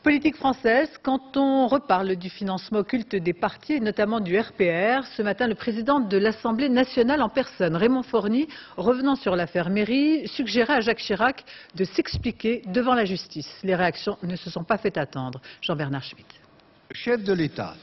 Politique française, quand on reparle du financement occulte des partis, et notamment du RPR, ce matin, le président de l'Assemblée nationale en personne, Raymond Forny, revenant sur l'affaire Méry, suggérait à Jacques Chirac de s'expliquer devant la justice. Les réactions ne se sont pas fait attendre. Jean-Bernard Schmitt. Le chef de l'État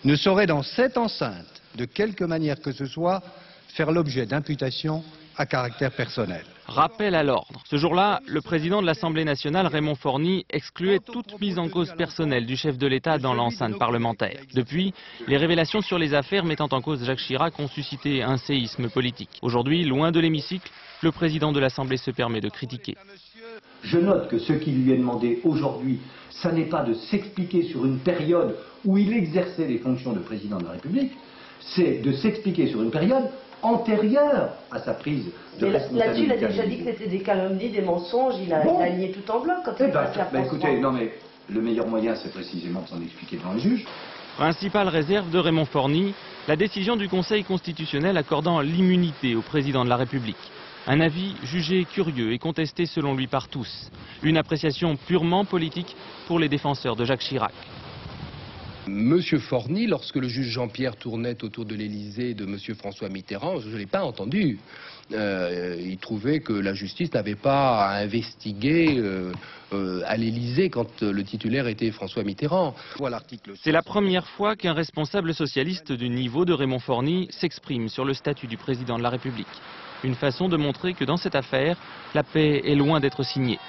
ne saurait, dans cette enceinte, de quelque manière que ce soit, faire l'objet d'imputations à caractère personnel. Rappel à l'ordre. Ce jour-là, le président de l'Assemblée nationale, Raymond Forny, excluait toute mise en cause personnelle du chef de l'État dans l'enceinte parlementaire. Depuis, les révélations sur les affaires mettant en cause Jacques Chirac ont suscité un séisme politique. Aujourd'hui, loin de l'hémicycle, le président de l'Assemblée se permet de critiquer. Je note que ce qui lui est demandé aujourd'hui, ça n'est pas de s'expliquer sur une période où il exerçait les fonctions de président de la République, c'est de s'expliquer sur une période antérieure à sa prise de responsabilité. Là-dessus, il a déjà dit que c'était des calomnies, des mensonges, il a nié tout en bloc quand il est passé à France. Écoutez, non mais le meilleur moyen, c'est précisément de s'en expliquer devant le juge. Principale réserve de Raymond Forny, la décision du Conseil constitutionnel accordant l'immunité au président de la République. Un avis jugé curieux et contesté selon lui par tous. Une appréciation purement politique pour les défenseurs de Jacques Chirac. Monsieur Forny, lorsque le juge Jean-Pierre tournait autour de l'Élysée de monsieur François Mitterrand, je ne l'ai pas entendu. Il trouvait que la justice n'avait pas à investiguer à l'Élysée quand le titulaire était François Mitterrand. C'est la première fois qu'un responsable socialiste du niveau de Raymond Forny s'exprime sur le statut du président de la République. Une façon de montrer que dans cette affaire, la paix est loin d'être signée.